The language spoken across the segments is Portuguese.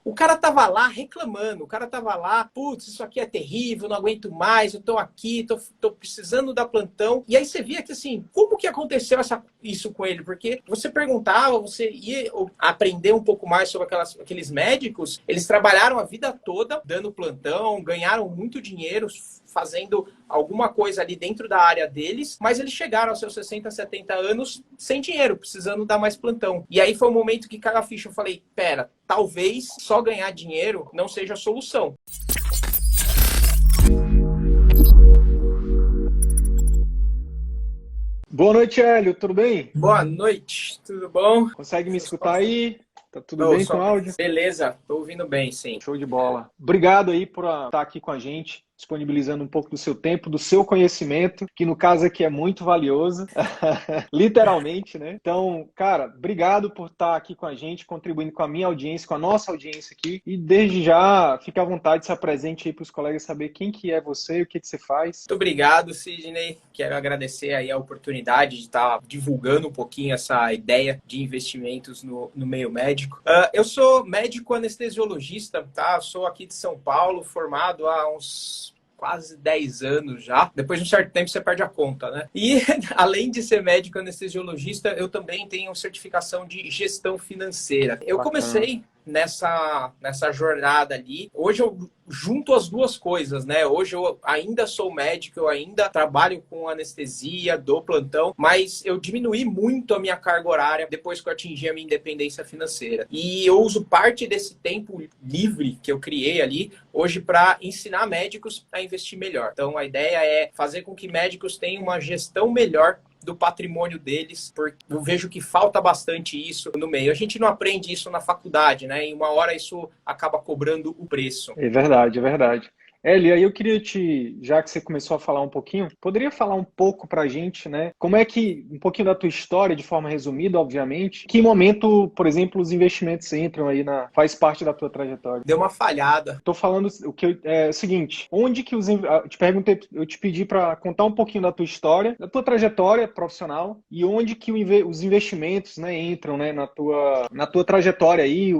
O cara tava lá reclamando, o cara tava lá, putz, isso aqui é terrível, não aguento mais, eu tô aqui, tô precisando dar plantão. E aí você via que assim, como que aconteceu isso com ele? Porque você perguntava, você ia aprender um pouco mais sobre aqueles médicos, eles trabalharam a vida toda dando plantão, ganharam muito dinheiro fazendo alguma coisa ali dentro da área deles, mas eles chegaram aos seus 60, 70 anos sem dinheiro, precisando dar mais plantão. E aí foi o momento que caiu a ficha, eu falei, pera, talvez só ganhar dinheiro não seja a solução. Boa noite, Hélio. Tudo bem? Boa noite, tudo bom? Consegue me escutar aí? Tá tudo bem com o áudio? Beleza, tô ouvindo bem, sim. Show de bola. Obrigado aí por estar aqui com a gente, disponibilizando um pouco do seu tempo, do seu conhecimento, que no caso aqui é muito valioso, literalmente, né? Então, cara, obrigado por estar aqui com a gente, contribuindo com a minha audiência, com a nossa audiência aqui. E desde já, fique à vontade, se apresente aí para os colegas saber quem que é você e o que que você faz. Muito obrigado, Sidney. Quero agradecer aí a oportunidade de estar divulgando um pouquinho essa ideia de investimentos no meio médico. Eu sou médico anestesiologista, tá? Eu sou aqui de São Paulo, formado há uns quase 10 anos já. Depois de um certo tempo você perde a conta, né? E além de ser médico anestesiologista, eu também tenho certificação de gestão financeira. Eu comecei nessa jornada ali. Hoje eu junto as duas coisas, né? Hoje eu ainda sou médico, eu ainda trabalho com anestesia, dou plantão, mas eu diminuí muito a minha carga horária depois que eu atingi a minha independência financeira. E eu uso parte desse tempo livre que eu criei ali hoje para ensinar médicos a investir melhor. Então a ideia é fazer com que médicos tenham uma gestão melhor do patrimônio deles, porque eu vejo que falta bastante isso no meio. A gente não aprende isso na faculdade, né? E uma hora isso acaba cobrando o preço. É verdade, é verdade. Eli, aí eu queria já que você começou a falar um pouquinho, poderia falar um pouco pra gente, né? Como é que, um pouquinho da tua história, de forma resumida, obviamente, que momento, por exemplo, os investimentos entram aí faz parte da tua trajetória? Deu uma falhada. Tô falando o seguinte, onde que eu te pedi para contar um pouquinho da tua história, da tua trajetória profissional e onde que os investimentos, né, entram, né, na tua trajetória aí,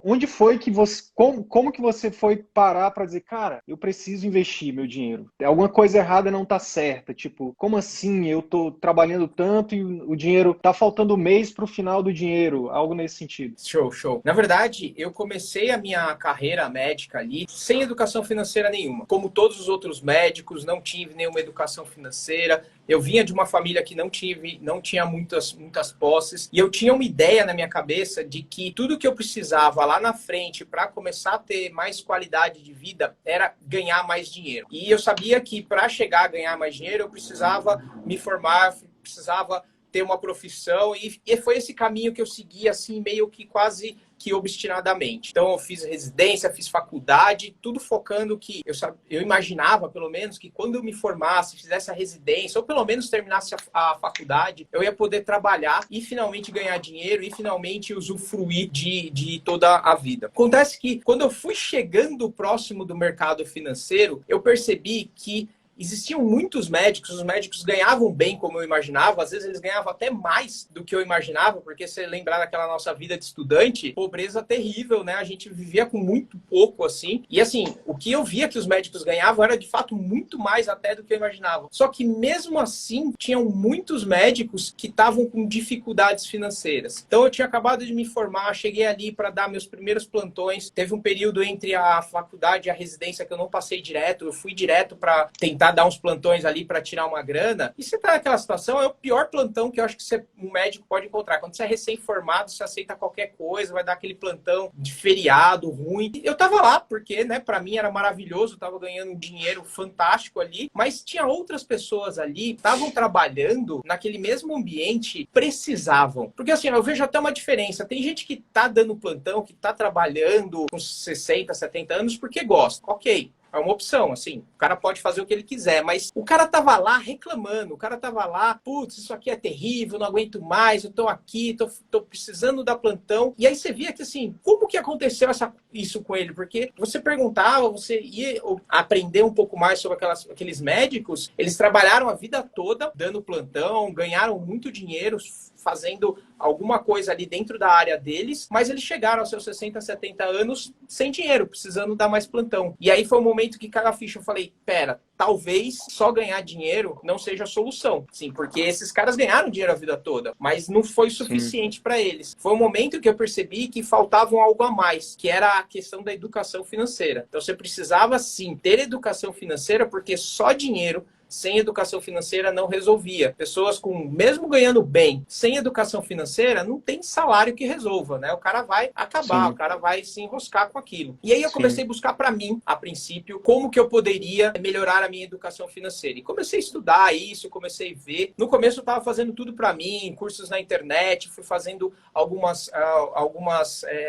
onde foi que você, como que você foi parar para dizer, cara, eu preciso investir meu dinheiro. Alguma coisa errada não tá certa. Tipo, como assim? Eu tô trabalhando tanto e o dinheiro tá faltando um mês pro final do dinheiro. Algo nesse sentido. Show. Na verdade, eu comecei a minha carreira médica ali sem educação financeira nenhuma. Como todos os outros médicos, não tive nenhuma educação financeira. Eu vinha de uma família que não tinha muitas posses. E eu tinha uma ideia na minha cabeça de que tudo que eu precisava lá na frente para começar a ter mais qualidade de vida era ganhar mais dinheiro. E eu sabia que para chegar a ganhar mais dinheiro, eu precisava me formar, precisava ter uma profissão. E foi esse caminho que eu segui, assim, meio que quase que obstinadamente. Então eu fiz residência, fiz faculdade, tudo focando que eu imaginava, pelo menos, que quando eu me formasse, fizesse a residência, ou pelo menos terminasse a faculdade, eu ia poder trabalhar e finalmente ganhar dinheiro e finalmente usufruir de toda a vida. Acontece que quando eu fui chegando próximo do mercado financeiro, eu percebi que existiam muitos médicos, os médicos ganhavam bem como eu imaginava, às vezes eles ganhavam até mais do que eu imaginava, porque se lembrar daquela nossa vida de estudante, pobreza terrível, né? A gente vivia com muito pouco, assim. E assim, o que eu via que os médicos ganhavam era de fato muito mais até do que eu imaginava. Só que mesmo assim, tinham muitos médicos que estavam com dificuldades financeiras. Então eu tinha acabado de me formar, cheguei ali para dar meus primeiros plantões. Teve um período entre a faculdade e a residência que eu não passei direto, eu fui direto para tentar dar uns plantões ali para tirar uma grana. E você tá naquela situação, é o pior plantão que eu acho que um médico pode encontrar. Quando você é recém-formado, você aceita qualquer coisa, vai dar aquele plantão de feriado ruim. Eu tava lá porque, né, para mim era maravilhoso, eu tava ganhando um dinheiro fantástico ali, mas tinha outras pessoas ali que estavam trabalhando naquele mesmo ambiente, precisavam. Porque assim, eu vejo até uma diferença. Tem gente que tá dando plantão, que tá trabalhando com 60, 70 anos porque gosta. Ok. É uma opção, assim. O cara pode fazer o que ele quiser, mas o cara tava lá reclamando, o cara tava lá, putz, isso aqui é terrível, não aguento mais, eu tô aqui, tô precisando dar plantão. E aí você via que, assim, como que aconteceu isso com ele? Porque você perguntava, você ia aprender um pouco mais sobre aqueles médicos, eles trabalharam a vida toda dando plantão, ganharam muito dinheiro fazendo alguma coisa ali dentro da área deles, mas eles chegaram aos seus 60, 70 anos sem dinheiro, precisando dar mais plantão. E aí foi o momento que caiu a ficha, eu falei, pera, talvez só ganhar dinheiro não seja a solução. Sim, porque esses caras ganharam dinheiro a vida toda, mas não foi suficiente para eles. Foi o momento que eu percebi que faltava algo a mais, que era a questão da educação financeira. Então você precisava sim ter educação financeira, porque só dinheiro sem educação financeira não resolvia. Pessoas mesmo ganhando bem, sem educação financeira, não tem salário que resolva, né? O cara vai acabar, o cara vai se enroscar com aquilo. E aí eu comecei a buscar para mim, a princípio, como que eu poderia melhorar a minha educação financeira. E comecei a estudar isso, comecei a ver. No começo eu estava fazendo tudo para mim, cursos na internet, fui fazendo algumas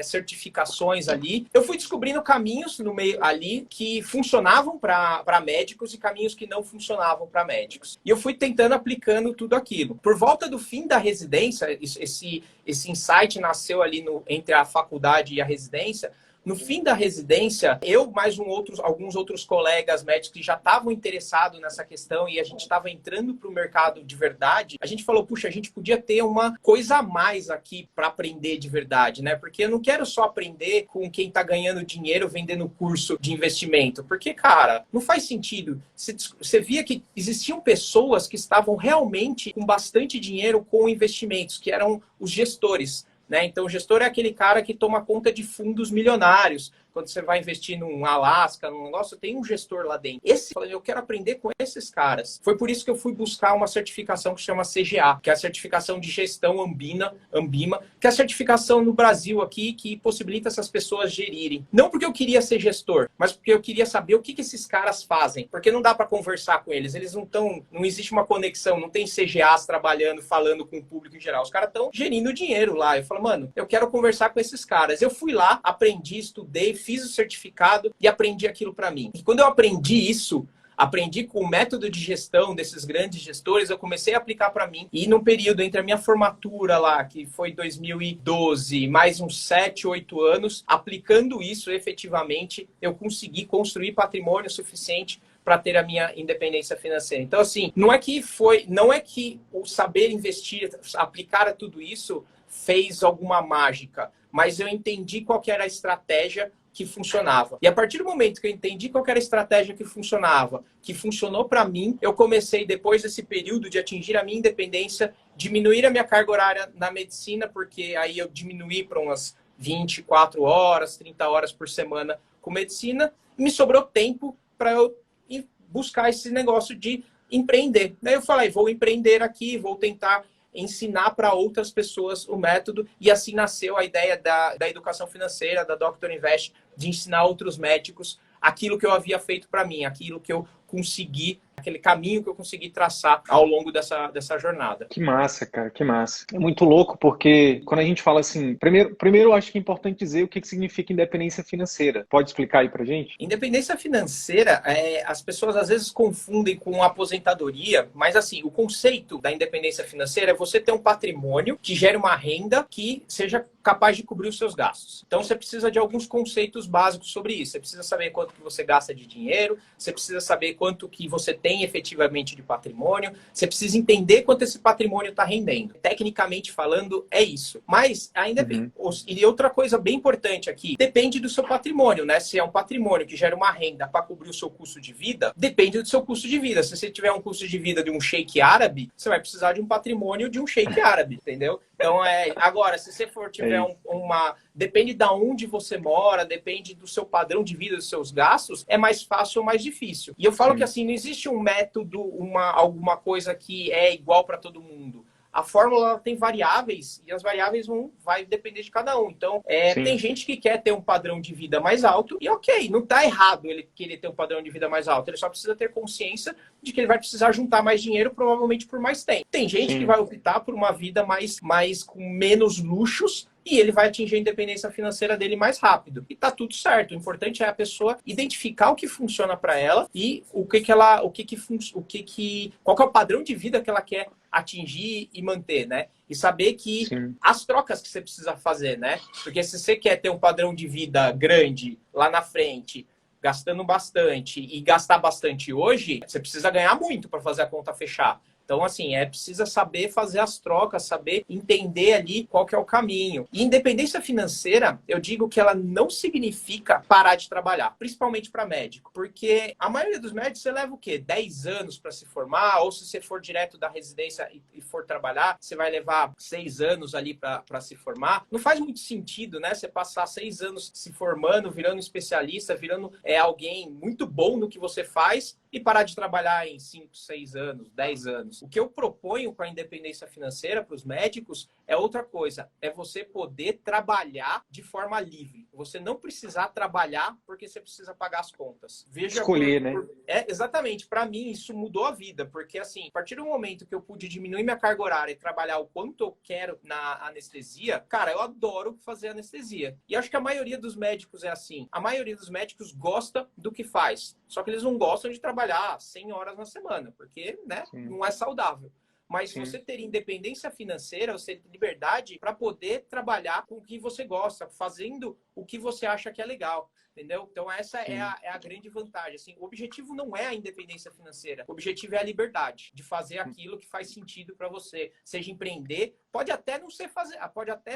certificações ali. Eu fui descobrindo caminhos no meio ali que funcionavam para médicos e caminhos que não funcionavam para médicos. E eu fui tentando, aplicando tudo aquilo. Por volta do fim da residência, esse insight nasceu ali entre a faculdade e a residência. No fim da residência, eu mais alguns outros colegas médicos que já estavam interessados nessa questão e a gente estava entrando para o mercado de verdade, a gente falou, puxa, a gente podia ter uma coisa a mais aqui para aprender de verdade, né? Porque eu não quero só aprender com quem está ganhando dinheiro vendendo curso de investimento, porque, cara, não faz sentido. Você via que existiam pessoas que estavam realmente com bastante dinheiro com investimentos, que eram os gestores. Né? Então, o gestor é aquele cara que toma conta de fundos milionários. Quando você vai investir num Alasca, num negócio, tem um gestor lá dentro. Eu quero aprender com esses caras. Foi por isso que eu fui buscar uma certificação que se chama CGA, que é a certificação de gestão Ambima, que é a certificação no Brasil aqui que possibilita essas pessoas gerirem. Não porque eu queria ser gestor, mas porque eu queria saber o que esses caras fazem. Porque não dá para conversar com eles. Eles não existe uma conexão, não tem CGAs trabalhando, falando com o público em geral. Os caras estão gerindo dinheiro lá. Eu falo, mano, eu quero conversar com esses caras. Eu fui lá, aprendi, estudei, fiz o certificado e aprendi aquilo para mim. E quando eu aprendi isso, aprendi com o método de gestão desses grandes gestores, eu comecei a aplicar para mim. E num período entre a minha formatura lá, que foi 2012, mais uns 7, 8 anos, aplicando isso efetivamente, eu consegui construir patrimônio suficiente para ter a minha independência financeira. Então, assim, não é que o saber investir, aplicar a tudo isso, fez alguma mágica, mas eu entendi qual que era a estratégia que funcionava. E a partir do momento que eu entendi qual era a estratégia que funcionava, que funcionou para mim, eu comecei, depois desse período de atingir a minha independência, diminuir a minha carga horária na medicina, porque aí eu diminuí para umas 24 horas, 30 horas por semana com medicina, e me sobrou tempo para eu ir buscar esse negócio de empreender. Daí eu falei, vou empreender aqui, vou tentar ensinar para outras pessoas o método, e assim nasceu a ideia da educação financeira, da Dr. Invest, de ensinar outros médicos aquilo que eu havia feito para mim, aquilo que eu consegui, aquele caminho que eu consegui traçar ao longo dessa jornada. Que massa, cara, que massa. É muito louco porque quando a gente fala assim, primeiro eu acho que é importante dizer o que significa independência financeira. Pode explicar aí pra gente? Independência financeira, as pessoas às vezes confundem com aposentadoria, mas assim, o conceito da independência financeira é você ter um patrimônio que gere uma renda que seja capaz de cobrir os seus gastos. Então você precisa de alguns conceitos básicos sobre isso. Você precisa saber quanto que você gasta de dinheiro, você precisa saber quanto que você tem efetivamente de patrimônio, você precisa entender quanto esse patrimônio está rendendo. Tecnicamente falando, é isso. Mas ainda e outra coisa bem importante aqui, depende do seu patrimônio, né? Se é um patrimônio que gera uma renda para cobrir o seu custo de vida, depende do seu custo de vida. Se você tiver um custo de vida de um sheik árabe, você vai precisar de um patrimônio de um sheik árabe, entendeu? Então, agora, se você tiver depende de onde você mora, depende do seu padrão de vida, dos seus gastos, é mais fácil ou mais difícil. E eu falo que assim, não existe um método, alguma coisa que é igual para todo mundo. A fórmula tem variáveis e as variáveis vai depender de cada um. Então, tem gente que quer ter um padrão de vida mais alto e ok, não está errado ele querer ter um padrão de vida mais alto. Ele só precisa ter consciência de que ele vai precisar juntar mais dinheiro, provavelmente por mais tempo. Tem gente que vai optar por uma vida mais com menos luxos, e ele vai atingir a independência financeira dele mais rápido. E tá tudo certo. O importante é a pessoa identificar o que funciona para ela e qual que é o padrão de vida que ela quer atingir e manter, né? E saber que Sim. as trocas que você precisa fazer, né? Porque se você quer ter um padrão de vida grande lá na frente, gastando bastante e gastar bastante hoje, você precisa ganhar muito para fazer a conta fechar. Então, assim, precisa saber fazer as trocas, saber entender ali qual que é o caminho. E independência financeira, eu digo que ela não significa parar de trabalhar, principalmente para médico, porque a maioria dos médicos você leva o quê? 10 anos para se formar, ou se você for direto da residência e for trabalhar, você vai levar 6 anos ali para se formar. Não faz muito sentido, né? Você passar 6 anos se formando, virando especialista, virando alguém muito bom no que você faz e parar de trabalhar em 5, 6 anos, 10 anos. O que eu proponho com a independência financeira para os médicos é outra coisa. É você poder trabalhar de forma livre. Você não precisar trabalhar porque você precisa pagar as contas. Veja Escolher, né? Exatamente. Para mim, isso mudou a vida. Porque, assim, a partir do momento que eu pude diminuir minha carga horária e trabalhar o quanto eu quero na anestesia, cara, eu adoro fazer anestesia. E acho que a maioria dos médicos é assim. A maioria dos médicos gosta do que faz. Só que eles não gostam de trabalhar 100 horas na semana, porque, né, não é saudável. Mas Sim. você ter independência financeira, você ter liberdade para poder trabalhar com o que você gosta, fazendo o que você acha que é legal. Entendeu? Então, essa é a grande vantagem. Assim, o objetivo não é a independência financeira. O objetivo é a liberdade de fazer aquilo que faz sentido para você. Seja empreender, pode até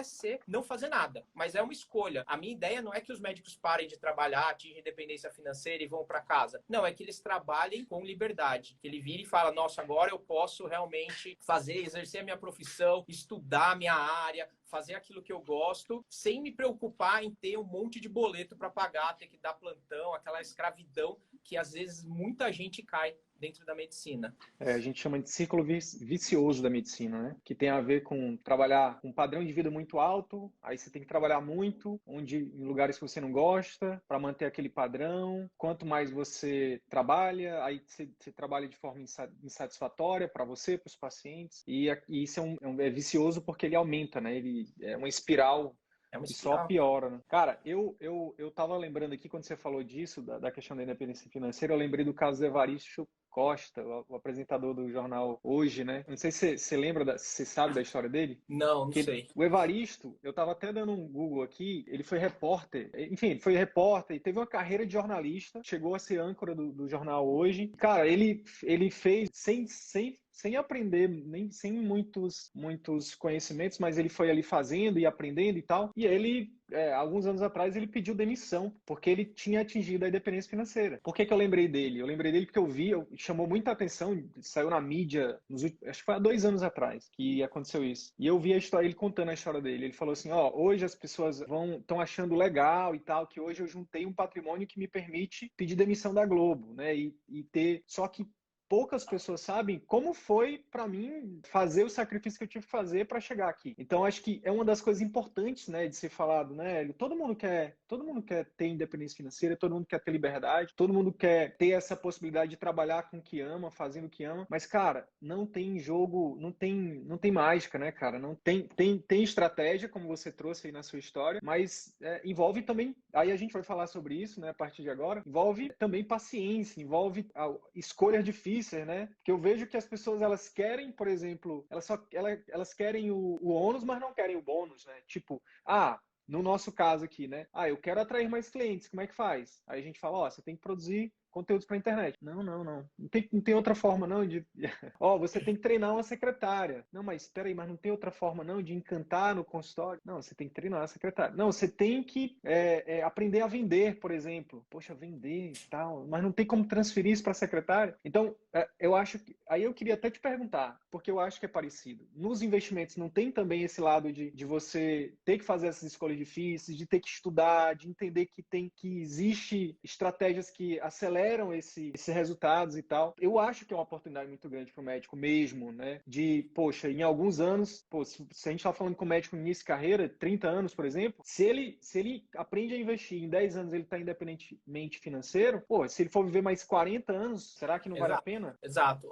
ser não fazer nada, mas é uma escolha. A minha ideia não é que os médicos parem de trabalhar, atingem independência financeira e vão para casa. Não, é que eles trabalhem com liberdade. Que ele vire e fala, nossa, agora eu posso realmente exercer a minha profissão, estudar a minha área, fazer aquilo que eu gosto, sem me preocupar em ter um monte de boleto para pagar, ter que dar plantão, aquela escravidão que às vezes muita gente cai dentro da medicina. A gente chama de círculo vicioso da medicina, né? Que tem a ver com trabalhar com um padrão de vida muito alto, aí você tem que trabalhar muito, em lugares que você não gosta, para manter aquele padrão. Quanto mais você trabalha, aí você trabalha de forma insatisfatória para você, para os pacientes. E isso é vicioso porque ele aumenta, né? Ele é uma espiral que só piora, né? Cara, eu tava lembrando aqui, quando você falou disso, da questão da independência financeira, eu lembrei do caso do Evaristo Costa, o apresentador do jornal Hoje, né? Não sei se você lembra, se você sabe da história dele. Não sei. O Evaristo, eu tava até dando um Google aqui, ele foi repórter, enfim, ele foi repórter e teve uma carreira de jornalista, chegou a ser âncora do jornal Hoje. Cara, ele fez sem aprender, nem sem muitos conhecimentos, mas ele foi ali fazendo e aprendendo e tal. E ele, alguns anos atrás, ele pediu demissão, porque ele tinha atingido a independência financeira. Por que eu lembrei dele? Eu lembrei dele porque chamou muita atenção, saiu na mídia, acho que foi há 2 anos atrás que aconteceu isso. E eu vi a história, ele contando a história dele. Ele falou assim, hoje as pessoas estão achando legal e tal, que hoje eu juntei um patrimônio que me permite pedir demissão da Globo, né? Só que poucas pessoas sabem como foi para mim fazer o sacrifício que eu tive que fazer para chegar aqui. Então acho que é uma das coisas importantes, né, de ser falado, né? Todo mundo quer ter independência financeira, todo mundo quer ter liberdade, todo mundo quer ter essa possibilidade de trabalhar com o que ama, fazendo o que ama. Mas cara, não tem jogo, não tem mágica, né, cara? Não tem estratégia, como você trouxe aí na sua história, mas envolve também, aí a gente vai falar sobre isso, né, a partir de agora, envolve também paciência, envolve escolhas difíceis, né? Porque eu vejo que as pessoas, elas querem, por exemplo, elas querem o ônus, mas não querem o bônus, né? Tipo, no nosso caso aqui, né? Eu quero atrair mais clientes, como é que faz? Aí a gente fala, você tem que produzir conteúdos para a internet. Não. Não tem outra forma, não, de... você tem que treinar uma secretária. Não, mas espera aí, mas não tem outra forma, não, de encantar no consultório? Não, você tem que treinar a secretária. Não, você tem que aprender a vender, por exemplo. Poxa, vender e tal, mas não tem como transferir isso para a secretária? Então, eu acho que... Aí eu queria até te perguntar, porque eu acho que é parecido. Nos investimentos não tem também esse lado de você ter que fazer essas escolhas difíceis, de ter que estudar, de entender que existe estratégias que aceleram esperam esses resultados e tal. Eu acho que é uma oportunidade muito grande para o médico mesmo, né? De, poxa, em alguns anos, pô, se a gente está falando com o médico no início de carreira, 30 anos, por exemplo, se ele aprende a investir, em 10 anos ele está independentemente financeiro, pô, se ele for viver mais 40 anos, será que não vale a pena? Exato.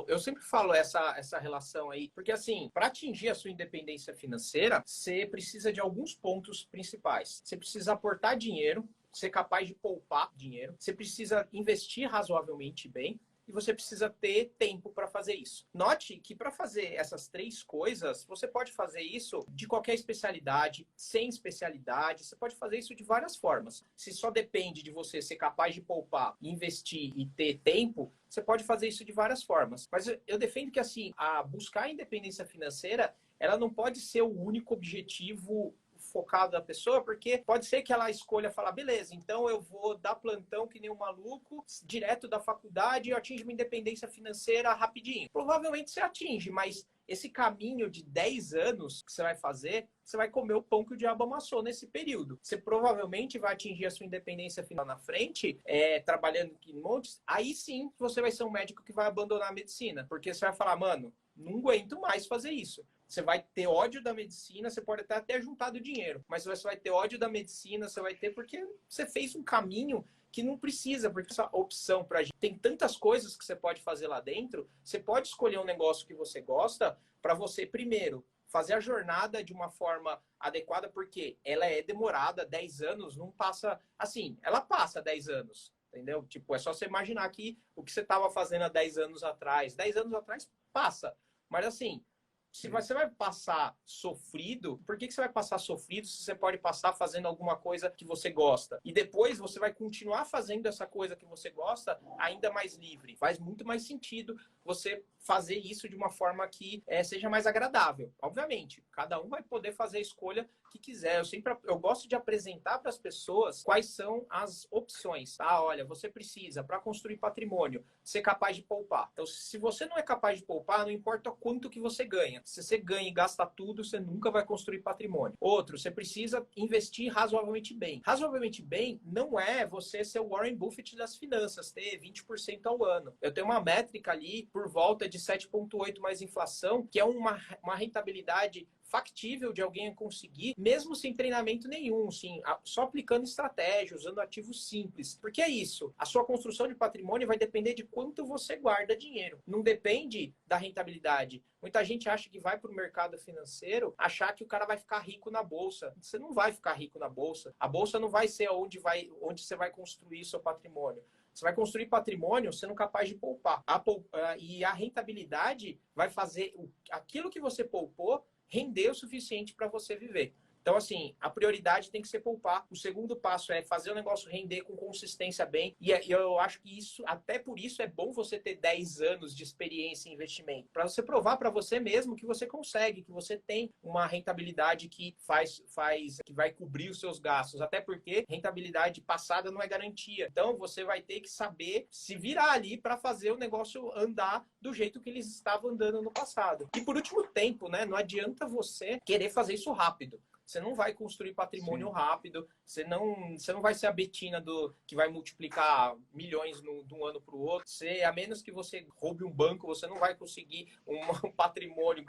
Eu sempre falo essa relação aí, porque assim, para atingir a sua independência financeira, você precisa de alguns pontos principais. Você precisa aportar dinheiro, ser capaz de poupar dinheiro, você precisa investir razoavelmente bem, e você precisa ter tempo para fazer isso. Note que para fazer essas três coisas, você pode fazer isso de qualquer especialidade, sem especialidade, você pode fazer isso de várias formas. Se só depende de você ser capaz de poupar, investir e ter tempo, você pode fazer isso de várias formas. Mas eu defendo que assim, a buscar a independência financeira, ela não pode ser o único objetivo focado da pessoa, porque pode ser que ela escolha falar, beleza, então eu vou dar plantão que nem um maluco, direto da faculdade e eu atingo uma independência financeira rapidinho. Provavelmente você atinge, mas esse caminho de 10 anos que você vai fazer, você vai comer o pão que o diabo amassou nesse período. Você provavelmente vai atingir a sua independência final na frente, trabalhando em montes, aí sim você vai ser um médico que vai abandonar a medicina, porque você vai falar, mano, não aguento mais fazer isso. Você vai ter ódio da medicina, você pode até ter juntado dinheiro, mas você vai ter ódio da medicina, você vai ter porque você fez um caminho que não precisa, porque essa opção para gente tem tantas coisas que você pode fazer lá dentro, você pode escolher um negócio que você gosta para você, primeiro, fazer a jornada de uma forma adequada, porque ela é demorada, 10 anos, não passa assim, ela passa 10 anos, entendeu? Tipo, é só você imaginar aqui o que você estava fazendo há 10 anos atrás. 10 anos atrás passa, mas assim, se você vai passar sofrido, por que você vai passar sofrido se você pode passar fazendo alguma coisa que você gosta? E depois você vai continuar fazendo essa coisa que você gosta ainda mais livre. Faz muito mais sentido você fazer isso de uma forma que seja mais agradável. Obviamente, cada um vai poder fazer a escolha que quiser. Eu gosto de apresentar para as pessoas quais são as opções. Ah, olha, você precisa, para construir patrimônio, ser capaz de poupar. Então, se você não é capaz de poupar, não importa quanto que você ganha. Se você ganha e gasta tudo, você nunca vai construir patrimônio. Outro, você precisa investir razoavelmente bem. Razoavelmente bem não é você ser o Warren Buffett das finanças, ter 20% ao ano. Eu tenho uma métrica ali por volta de 7,8 mais inflação, que é uma rentabilidade factível de alguém conseguir, mesmo sem treinamento nenhum, sim, só aplicando estratégia, usando ativos simples. Porque é isso, a sua construção de patrimônio vai depender de quanto você guarda dinheiro. Não depende da rentabilidade. Muita gente acha que vai para o mercado financeiro achar que o cara vai ficar rico na bolsa. Você não vai ficar rico na bolsa. A bolsa não vai ser onde você vai construir seu patrimônio. Você vai construir patrimônio sendo capaz de poupar. E a rentabilidade vai fazer aquilo que você poupou render o suficiente para você viver. Então, assim, a prioridade tem que ser poupar. O segundo passo é fazer o negócio render com consistência bem. E eu acho que isso, até por isso, é bom você ter 10 anos de experiência em investimento. Para você provar para você mesmo que você consegue, que você tem uma rentabilidade que que vai cobrir os seus gastos. Até porque rentabilidade passada não é garantia. Então, você vai ter que saber se virar ali para fazer o negócio andar do jeito que eles estavam andando no passado. E por último, tempo, né? Não adianta você querer fazer isso rápido. Você não vai construir patrimônio rápido, você não vai ser a Betina que vai multiplicar milhões de um ano para o outro. A menos que você roube um banco, você não vai conseguir um patrimônio,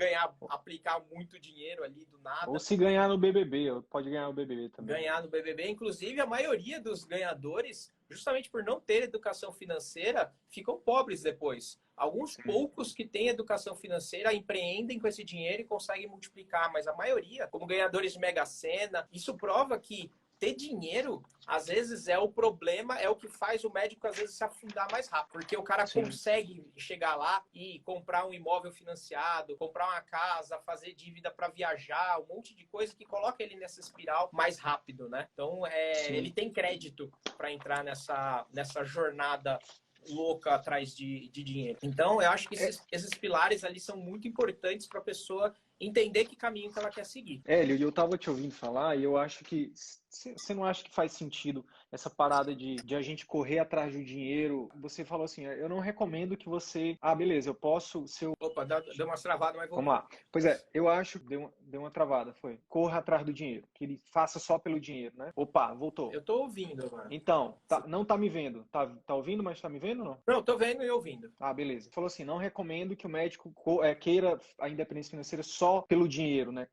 aplicar muito dinheiro ali do nada. Ou se ganhar no BBB, pode ganhar no BBB também. Ganhar no BBB, inclusive a maioria dos ganhadores, justamente por não ter educação financeira, ficam pobres depois. Alguns poucos que têm educação financeira empreendem com esse dinheiro e conseguem multiplicar, mas a maioria, como ganhadores de Mega Sena, isso prova que ter dinheiro, às vezes, é o problema, é o que faz o médico, às vezes, se afundar mais rápido. Porque o cara consegue chegar lá e comprar um imóvel financiado, comprar uma casa, fazer dívida para viajar, um monte de coisa que coloca ele nessa espiral mais rápido, né? Então, ele tem crédito para entrar nessa jornada louca atrás de dinheiro. Então, eu acho que esses pilares ali são muito importantes para a pessoa entender que caminho que ela quer seguir. Hélio, eu estava te ouvindo falar e eu acho que você não acha que faz sentido essa parada de a gente correr atrás do dinheiro? Você falou assim, eu não recomendo que você... Ah, beleza, eu posso... Se eu... Opa, deu uma travada, mas Vamos voltou. lá. Pois é, eu acho que deu uma travada, foi. Corra atrás do dinheiro, que ele faça só pelo dinheiro, né? Opa, voltou. Eu tô ouvindo agora. Então, não tá me vendo. Tá ouvindo, mas tá me vendo ou não? Não, tô vendo e ouvindo. Ah, beleza. Falou assim, não recomendo que o médico queira a independência financeira só pelo dinheiro, né?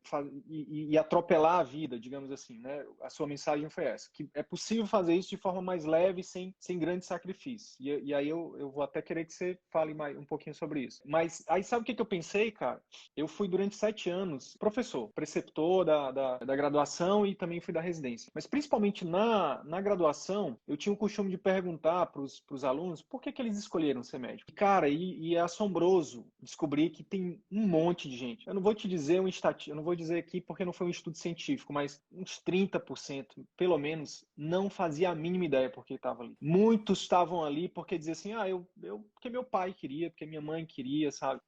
E atropelar a vida, digamos assim, né? A sua mensagem foi essa, que é possível fazer isso de forma mais leve, sem grande sacrifício. E aí eu vou até querer que você fale mais um pouquinho sobre isso. Mas aí sabe o que eu pensei, cara? Eu fui durante 7 anos professor, preceptor da graduação e também fui da residência. Mas principalmente na graduação, eu tinha o costume de perguntar para os alunos por que eles escolheram ser médico. Cara, e é assombroso descobrir que tem um monte de gente. Eu não vou te dizer eu não vou dizer aqui porque não foi um estudo científico, mas uns 30%, pelo menos, não fazia a mínima ideia por que estava ali. Muitos estavam ali porque diziam assim, porque meu pai queria, porque minha mãe queria, sabe?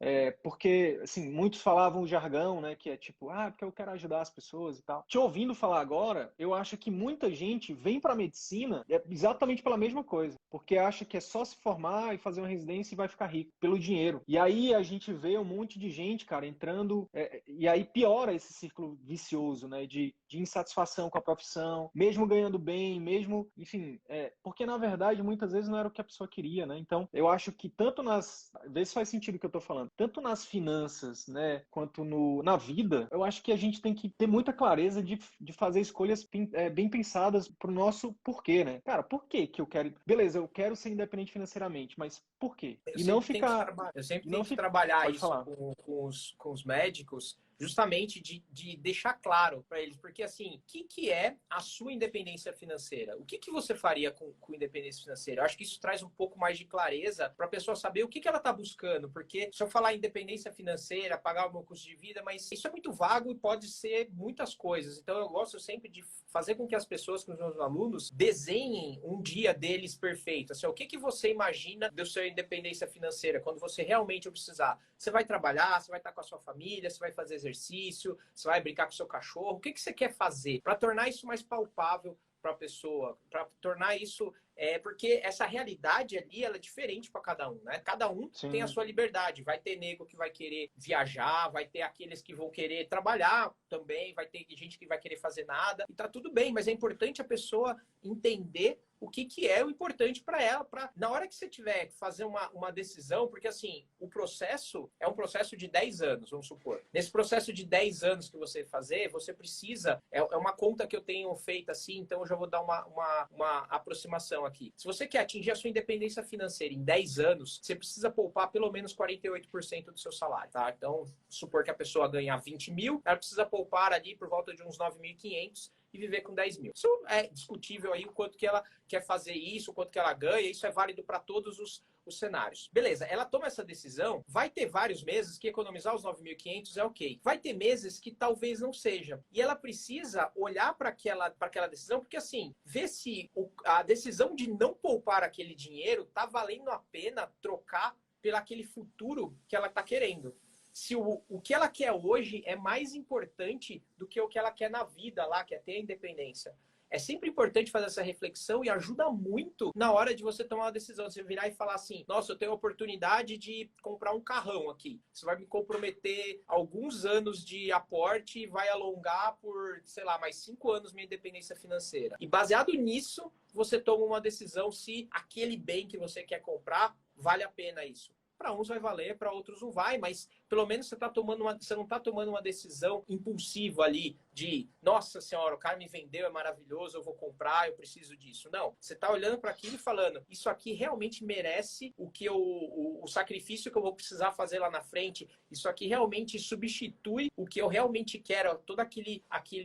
Porque, assim, muitos falavam o jargão, né, que é tipo, porque eu quero ajudar as pessoas e tal. Te ouvindo falar agora, eu acho que muita gente vem para a medicina exatamente pela mesma coisa, porque acha que é só se formar e fazer uma residência e vai ficar rico pelo dinheiro. E aí a gente vê um monte de gente, cara, entrando, e aí piora esse círculo vicioso, né, de insatisfação com a profissão, mesmo ganhando bem, mesmo, enfim, porque na verdade muitas vezes não era o que a pessoa queria, né? Então, eu acho que tanto vê se faz sentido o que eu tô falando, tanto nas finanças, né, quanto na vida, eu acho que a gente tem que ter muita clareza de fazer escolhas bem pensadas pro nosso porquê, né? Cara, por que que eu quero... Beleza, eu quero ser independente financeiramente, mas por quê? Eu sempre tento trabalhar Pode isso falar. com os médicos, justamente de deixar claro para eles, porque assim, o que é a sua independência financeira? O que você faria com independência financeira? Eu acho que isso traz um pouco mais de clareza para a pessoa saber o que ela está buscando, porque se eu falar independência financeira, pagar o meu custo de vida, mas isso é muito vago e pode ser muitas coisas. Então eu gosto sempre de fazer com que as pessoas, com os meus alunos, desenhem um dia deles perfeito. Assim, o que você imagina do seu independência financeira quando você realmente precisar? Você vai trabalhar, você vai estar com a sua família, você vai fazer exercício, você vai brincar com o seu cachorro. O que você quer fazer para tornar isso mais palpável para a pessoa, para tornar isso... porque essa realidade ali, ela é diferente para cada um, né? Cada um Sim. tem a sua liberdade. Vai ter nego que vai querer viajar, vai ter aqueles que vão querer trabalhar também, vai ter gente que vai querer fazer nada. E tá tudo bem, mas é importante a pessoa entender o que é o importante para ela, na hora que você tiver que fazer uma decisão, porque assim, o processo é um processo de 10 anos, vamos supor. Nesse processo de 10 anos que você fazer, você precisa, é uma conta que eu tenho feita assim, então eu já vou dar uma aproximação aqui. Se você quer atingir a sua independência financeira em 10 anos, você precisa poupar pelo menos 48% do seu salário, tá? Então, supor que a pessoa ganha 20 mil, ela precisa poupar ali por volta de uns 9.500 e viver com 10 mil. Isso é discutível aí, o quanto que ela quer fazer isso, o quanto que ela ganha, isso é válido para todos os cenários. Beleza, ela toma essa decisão, vai ter vários meses que economizar os 9.500 é ok. Vai ter meses que talvez não seja. E ela precisa olhar para aquela decisão, porque assim, ver se a decisão de não poupar aquele dinheiro tá valendo a pena trocar pelo aquele futuro que ela tá querendo. Se o que ela quer hoje é mais importante do que o que ela quer na vida lá, que é ter a independência. É sempre importante fazer essa reflexão e ajuda muito na hora de você tomar uma decisão. Você virar e falar assim, nossa, eu tenho a oportunidade de comprar um carrão aqui. Isso vai me comprometer alguns anos de aporte e vai alongar por, sei lá, mais 5 anos minha independência financeira. E baseado nisso, você toma uma decisão se aquele bem que você quer comprar vale a pena isso. Para uns vai valer, para outros não vai, mas pelo menos você não está tomando uma decisão impulsiva ali de, nossa senhora, o cara me vendeu, é maravilhoso, eu vou comprar, eu preciso disso. Não, você está olhando para aquilo e falando, isso aqui realmente merece o sacrifício que eu vou precisar fazer lá na frente, isso aqui realmente substitui o que eu realmente quero, todo aquele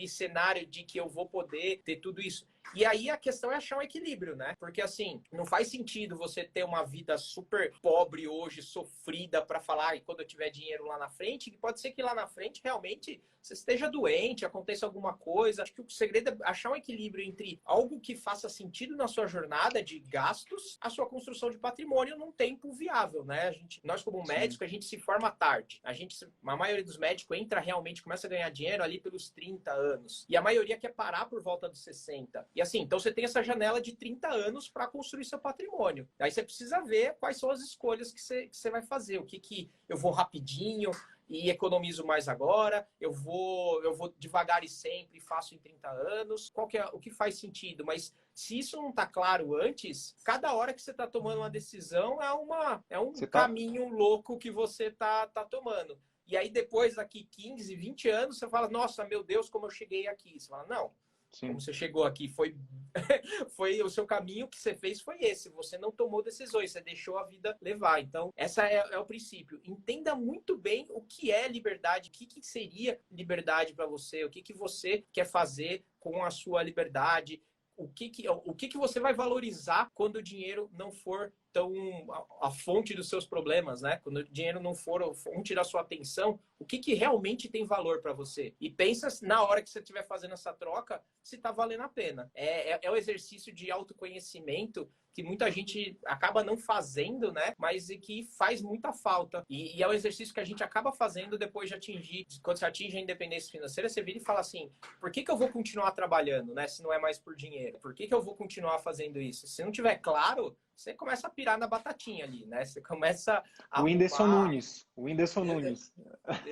cenário de que eu vou poder ter tudo isso. E aí a questão é achar um equilíbrio, né? Porque assim, não faz sentido você ter uma vida super pobre hoje, sofrida, para falar, e quando eu tiver dinheiro lá na frente, que pode ser que lá na frente realmente você esteja doente, aconteça alguma coisa. Acho que o segredo é achar um equilíbrio entre algo que faça sentido na sua jornada de gastos, a sua construção de patrimônio num tempo viável, né? Nós como médico, a gente se forma tarde. A maioria dos médicos entra realmente, começa a ganhar dinheiro ali pelos 30 anos. E a maioria quer parar por volta dos 60. E assim, então você tem essa janela de 30 anos para construir seu patrimônio. Aí você precisa ver quais são as escolhas que você vai fazer. O que eu vou rapidinho e economizo mais agora, eu vou devagar e sempre, faço em 30 anos, o que faz sentido? Mas se isso não está claro antes, cada hora que você está tomando uma decisão é um caminho louco que você está tomando. E aí depois, daqui 15, 20 anos, você fala, nossa, meu Deus, como eu cheguei aqui. Você fala, não, Sim. Como você chegou aqui, foi o seu caminho que você fez foi esse. Você não tomou decisões, você deixou a vida levar. Então, essa é o princípio. Entenda muito bem o que é liberdade, o que seria liberdade para você, o que você quer fazer com a sua liberdade, o que você vai valorizar quando o dinheiro não for tão a fonte dos seus problemas, né? Quando o dinheiro não for a fonte da sua atenção, o que realmente tem valor para você? E pensa na hora que você estiver fazendo essa troca, se está valendo a pena. É o exercício de autoconhecimento que muita gente acaba não fazendo, né? Mas que faz muita falta. E é o exercício que a gente acaba fazendo depois de atingir, quando você atinge a independência financeira, você vira e fala assim, por que eu vou continuar trabalhando, né? Se não é mais por dinheiro? Por que eu vou continuar fazendo isso? Se não tiver claro, você começa a pirar na batatinha ali, né? Você começa a O Whindersson arrumar... Nunes. O Whindersson Nunes.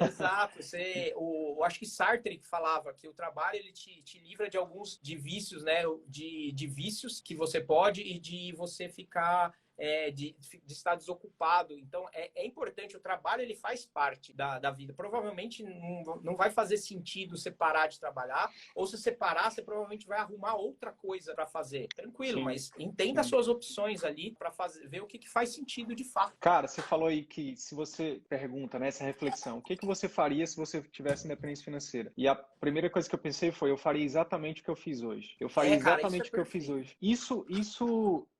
Exato. Eu acho que Sartre que falava que o trabalho ele te livra de alguns de vícios, né? De vícios que você pode e de você ficar... de estar desocupado. Então, é importante, o trabalho ele faz parte da vida. Provavelmente não vai fazer sentido você parar de trabalhar, ou se você parar, você provavelmente vai arrumar outra coisa para fazer. Tranquilo, Sim, mas entenda as suas opções ali para ver o que faz sentido de fato. Cara, você falou aí que se você pergunta, né, essa reflexão, o que você faria se você tivesse independência financeira? E a primeira coisa que eu pensei foi, eu faria exatamente o que eu fiz hoje. Eu faria Cara, isso é exatamente o que eu fiz perfeito. hoje.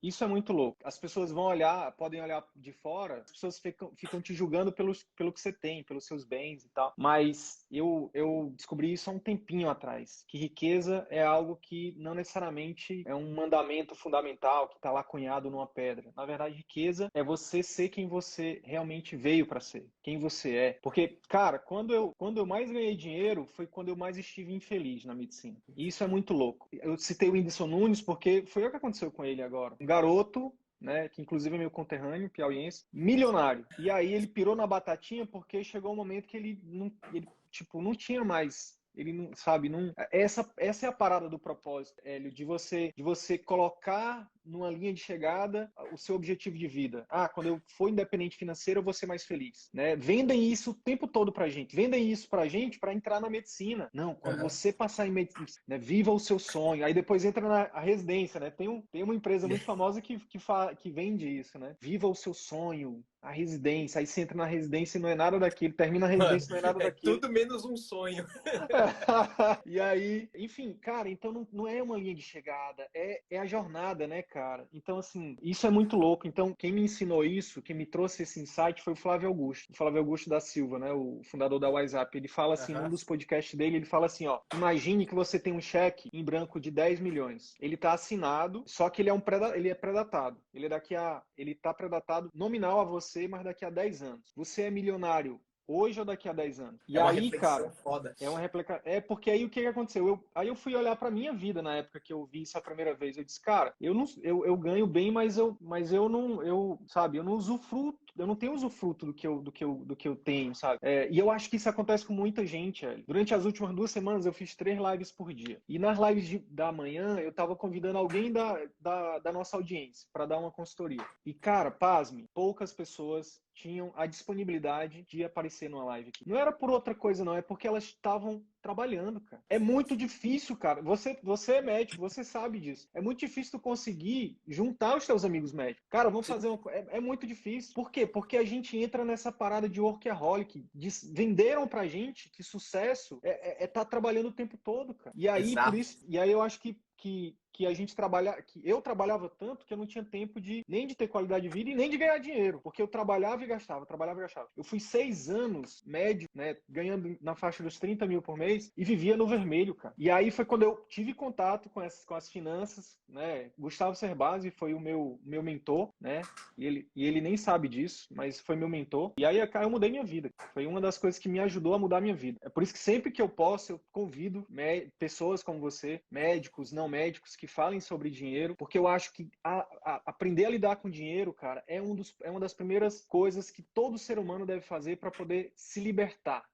Isso é muito louco. As pessoas vão olhar, podem olhar de fora, as pessoas ficam te julgando pelo que você tem, pelos seus bens e tal. Mas eu descobri isso há um tempinho atrás, que riqueza é algo que não necessariamente é um mandamento fundamental que está lá cunhado numa pedra. Na verdade, riqueza é você ser quem você realmente veio para ser, quem você é. Porque, cara, quando eu mais ganhei dinheiro foi quando eu mais estive infeliz na medicina. E isso é muito louco. Eu citei o Whindersson Nunes porque foi o que aconteceu com ele agora. Um garoto, né, que inclusive é meu conterrâneo, piauiense, milionário. E aí ele pirou na batatinha porque chegou um momento que ele não tinha mais. Ele não, sabe, não. Essa é a parada do propósito, Hélio, de você colocar numa linha de chegada o seu objetivo de vida. Quando eu for independente financeiro, eu vou ser mais feliz, né? Vendem isso o tempo todo pra gente. Vendem isso pra gente para entrar na medicina. Não, quando você passar em medicina, né, viva o seu sonho. Aí depois entra na residência, né? Tem uma empresa muito famosa que vende isso, né? Viva o seu sonho. A residência, aí você entra na residência e não é nada daquilo, termina a residência e não é nada É daquilo. tudo menos um sonho. E aí, enfim, cara, então não é uma linha de chegada, é a jornada, né, cara? Então, assim, isso é muito louco. Então, quem me ensinou isso, quem me trouxe esse insight foi o Flávio Augusto. O Flávio Augusto da Silva, né, o fundador da WhatsApp. Ele fala assim, num dos podcasts dele, ele fala assim, ó, imagine que você tem um cheque em branco de 10 milhões. Ele tá assinado, só que ele é predatado. Ele tá predatado nominal a você, mas daqui a 10 anos. Você é milionário hoje ou daqui a 10 anos? E É uma aí, reflexão cara, foda. é uma réplica. É porque aí o que aconteceu? Aí eu fui olhar pra minha vida na época que eu vi isso a primeira vez. Eu disse, cara, eu ganho bem, mas eu não, sabe, eu não usufruto, eu não tenho usufruto do que eu tenho, sabe? E eu acho que isso acontece com muita gente, velho. Durante as últimas 2 semanas eu fiz 3 lives por dia. E nas lives da manhã eu tava convidando alguém da nossa audiência para dar uma consultoria. E, cara, pasme, poucas pessoas tinham a disponibilidade de aparecer numa live aqui. Não era por outra coisa, não. É porque elas estavam trabalhando, cara. É muito difícil, cara. Você é médico, você sabe disso. É muito difícil tu conseguir juntar os teus amigos médicos. Cara, vamos fazer uma coisa. É muito difícil. Por quê? Porque a gente entra nessa parada de workaholic. Venderam pra gente que sucesso tá trabalhando o tempo todo, cara. E aí, por Exato. isso, e aí eu acho que que eu trabalhava tanto que eu não tinha tempo nem de ter qualidade de vida e nem de ganhar dinheiro, porque eu trabalhava e gastava, trabalhava e gastava. Eu fui 6 anos médio, né, ganhando na faixa dos 30 mil por mês e vivia no vermelho, cara. E aí foi quando eu tive contato com as finanças, né? Gustavo Cerbasi foi o meu mentor, né? E ele nem sabe disso, mas foi meu mentor. E aí, cara, eu mudei minha vida. Foi uma das coisas que me ajudou a mudar minha vida. É por isso que sempre que eu posso, eu convido pessoas como você, médicos, não médicos, que falem sobre dinheiro, porque eu acho que aprender a lidar com dinheiro, cara, é uma das primeiras coisas que todo ser humano deve fazer para poder se libertar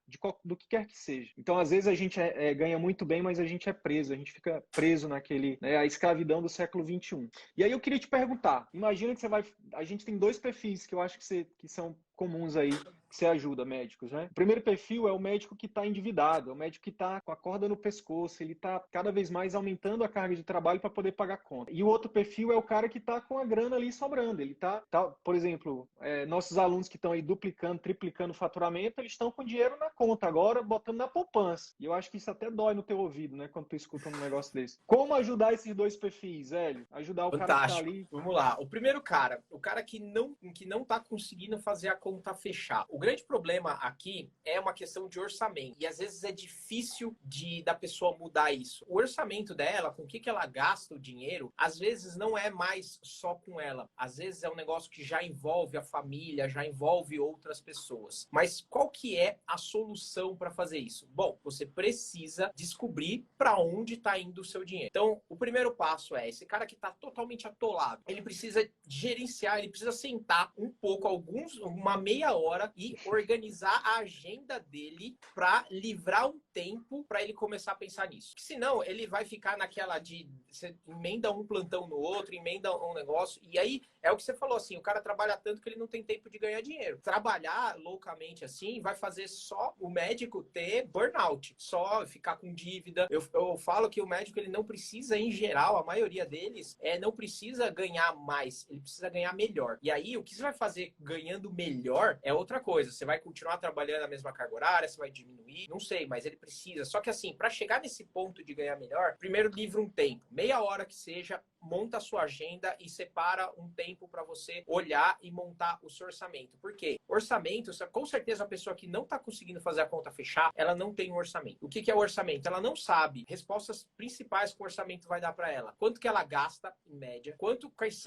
do que quer que seja. Então, às vezes, a gente ganha muito bem, mas a gente é preso, a gente fica preso a escravidão do século XXI. E aí eu queria te perguntar, imagina que a gente tem 2 perfis que eu acho que são comuns aí, que você ajuda médicos, né? O primeiro perfil é o médico que está endividado, é o médico que está com a corda no pescoço, ele está cada vez mais aumentando a carga de trabalho para poder pagar conta. E o outro perfil é o cara que está com a grana ali sobrando, ele tá por exemplo, nossos alunos que estão aí duplicando, triplicando o faturamento, eles estão com dinheiro na conta agora, botando na poupança. E eu acho que isso até dói no teu ouvido, né, quando tu escuta um negócio desse. Como ajudar esses 2 perfis, Hélio? Ajudar o cara que tá ali... Vamos lá. O primeiro cara, o cara que não tá conseguindo fazer a conta fechar. O grande problema aqui é uma questão de orçamento. E às vezes é difícil da pessoa mudar isso. O orçamento dela, com o que ela gasta o dinheiro, às vezes não é mais só com ela. Às vezes é um negócio que já envolve a família, já envolve outras pessoas. Mas qual que é a solução para fazer isso? Bom, você precisa descobrir para onde está indo o seu dinheiro. Então, o primeiro passo é esse cara que está totalmente atolado. Ele precisa gerenciar, ele precisa sentar um pouco, uma meia hora e organizar a agenda dele para livrar um tempo para ele começar a pensar nisso. Porque senão ele vai ficar naquela de você emenda um plantão no outro, emenda um negócio, e aí é o que você falou assim, o cara trabalha tanto que ele não tem tempo de ganhar dinheiro. Trabalhar loucamente assim vai fazer só o médico ter burnout, só ficar com dívida. Eu falo que o médico ele não precisa, em geral, a maioria deles não precisa ganhar mais, ele precisa ganhar melhor. E aí o que você vai fazer ganhando melhor é outra coisa. Você vai continuar trabalhando a mesma carga horária, você vai diminuir, não sei, mas ele precisa. Só que assim, para chegar nesse ponto de ganhar melhor, primeiro livra um tempo, meia hora que seja, monta a sua agenda e separa um tempo para você olhar e montar o seu orçamento. Por quê? Orçamento, com certeza a pessoa que não está conseguindo fazer a conta fechar, ela não tem um orçamento. O que é o orçamento? Ela não sabe respostas principais que o orçamento vai dar para ela. Quanto que ela gasta, em média, quais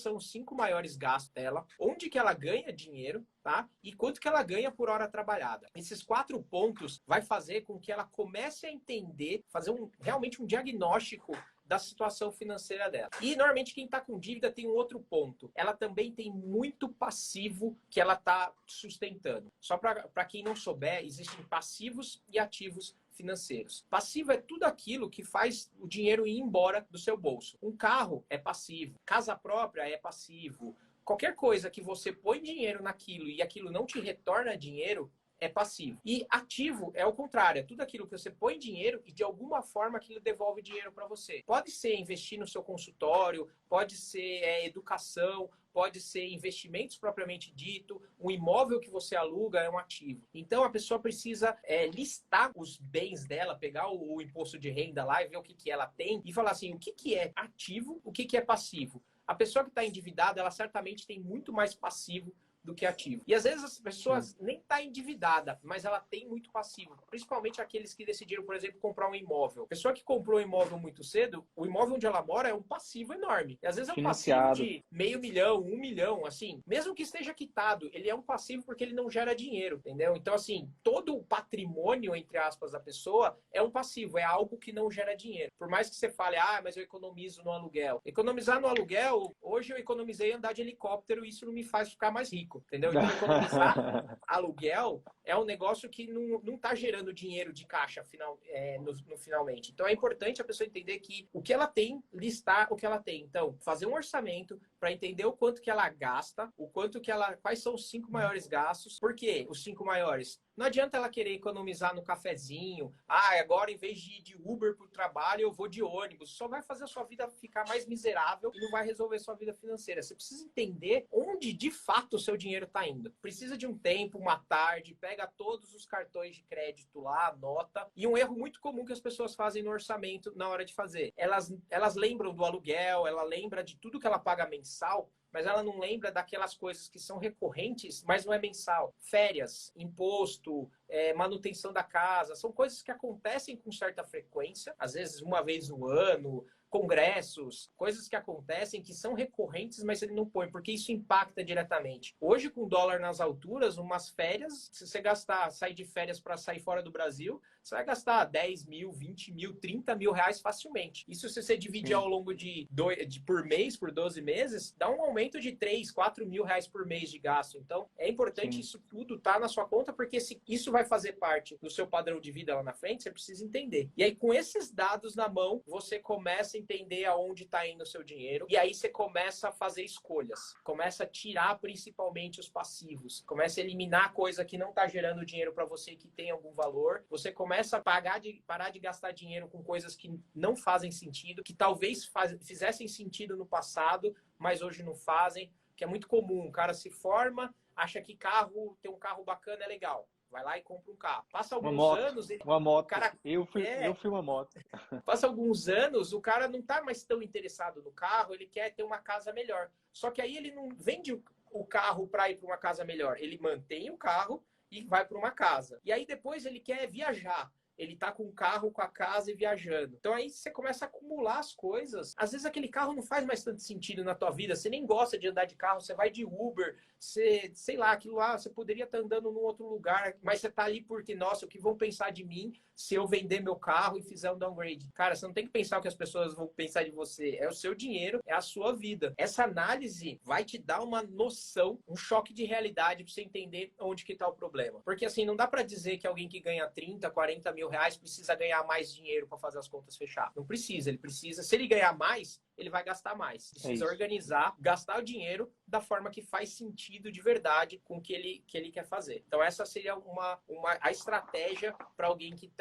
são os 5 maiores gastos dela, onde que ela ganha dinheiro, tá? E quanto que ela ganha por hora trabalhada. Esses 4 pontos vai fazer com que ela comece a entender, fazer realmente um diagnóstico da situação financeira dela. E normalmente quem está com dívida tem um outro ponto. Ela também tem muito passivo que ela está sustentando. Só para quem não souber, existem passivos e ativos financeiros. Passivo é tudo aquilo que faz o dinheiro ir embora do seu bolso. Um carro é passivo, casa própria é passivo. Qualquer coisa que você põe dinheiro naquilo e aquilo não te retorna dinheiro, é passivo. E ativo é o contrário, é tudo aquilo que você põe dinheiro e de alguma forma aquilo devolve dinheiro para você. Pode ser investir no seu consultório, pode ser educação, pode ser investimentos propriamente dito, um imóvel que você aluga é um ativo. Então a pessoa precisa listar os bens dela, pegar o imposto de renda lá e ver o que ela tem e falar assim, o que é ativo, o que é passivo. A pessoa que está endividada, ela certamente tem muito mais passivo do que ativo. E às vezes as pessoas nem estão endividadas, mas ela tem muito passivo. Principalmente aqueles que decidiram, por exemplo, comprar um imóvel. A pessoa que comprou um imóvel muito cedo, o imóvel onde ela mora é um passivo enorme. E às vezes é um passivo de $500 mil, $1 milhão, assim. Mesmo que esteja quitado, ele é um passivo porque ele não gera dinheiro, entendeu? Então, assim, todo o patrimônio, entre aspas, da pessoa é um passivo, é algo que não gera dinheiro. Por mais que você fale, mas eu economizo no aluguel. Economizar no aluguel, hoje eu economizei andar de helicóptero e isso não me faz ficar mais rico. Entendeu? Então, economizar aluguel é um negócio que não está gerando dinheiro de caixa no finalmente. Então, é importante a pessoa entender que o que ela tem, listar o que ela tem. Então, fazer um orçamento para entender o quanto que ela gasta, quais são os 5 maiores gastos. Por quê os 5 maiores? Não adianta ela querer economizar no cafezinho. Ah, agora em vez de ir de Uber para o trabalho, eu vou de ônibus. Só vai fazer a sua vida ficar mais miserável e não vai resolver a sua vida financeira. Você precisa entender onde de fato o seu dinheiro está indo. Precisa de um tempo, uma tarde, pega todos os cartões de crédito lá, anota. E um erro muito comum que as pessoas fazem no orçamento na hora de fazer. Elas lembram do aluguel, ela lembra de tudo que ela paga mensal, mas ela não lembra daquelas coisas que são recorrentes, mas não é mensal. Férias, imposto, manutenção da casa, são coisas que acontecem com certa frequência, às vezes uma vez no ano, congressos, coisas que acontecem que são recorrentes, mas ele não põe, porque isso impacta diretamente. Hoje, com o dólar nas alturas, umas férias, se você sair de férias para sair fora do Brasil, você vai gastar 10 mil, 20 mil, 30 mil reais facilmente. Isso se você dividir ao longo por mês, por 12 meses, dá um aumento de 3, 4 mil reais por mês de gasto. Então, é importante isso tudo estar na sua conta, porque se isso vai fazer parte do seu padrão de vida lá na frente, você precisa entender. E aí, com esses dados na mão, você começa a entender aonde está indo o seu dinheiro, e aí você começa a fazer escolhas, começa a tirar principalmente os passivos, começa a eliminar coisa que não está gerando dinheiro para você, que tem algum valor, você começa a parar de gastar dinheiro com coisas que não fazem sentido, que talvez fizessem sentido no passado, mas hoje não fazem, que é muito comum, o cara se forma, acha que ter um carro bacana é legal. Vai lá e compra um carro. Passa alguns anos... Uma moto. Cara, eu fui uma moto. Passa alguns anos, o cara não tá mais tão interessado no carro, ele quer ter uma casa melhor. Só que aí ele não vende o carro para ir para uma casa melhor. Ele mantém o carro e vai para uma casa. E aí depois ele quer viajar. Ele tá com o carro, com a casa e viajando. Então aí você começa a acumular as coisas. Às vezes aquele carro não faz mais tanto sentido na tua vida. Você nem gosta de andar de carro, você vai de Uber, sei lá, aquilo lá, você poderia estar andando num outro lugar, mas você tá ali porque, nossa, o que vão pensar de mim se eu vender meu carro e fizer um downgrade? Cara, você não tem que pensar o que as pessoas vão pensar de você. É o seu dinheiro, é a sua vida. Essa análise vai te dar uma noção, um choque de realidade para você entender onde que tá o problema. Porque assim, não dá para dizer que alguém que ganha 30, 40 mil reais precisa ganhar mais dinheiro para fazer as contas fechar. Não precisa, ele precisa. Se ele ganhar mais, ele vai gastar mais. Precisa organizar, gastar o dinheiro da forma que faz sentido de verdade com o que ele quer fazer. Então essa seria a estratégia para alguém que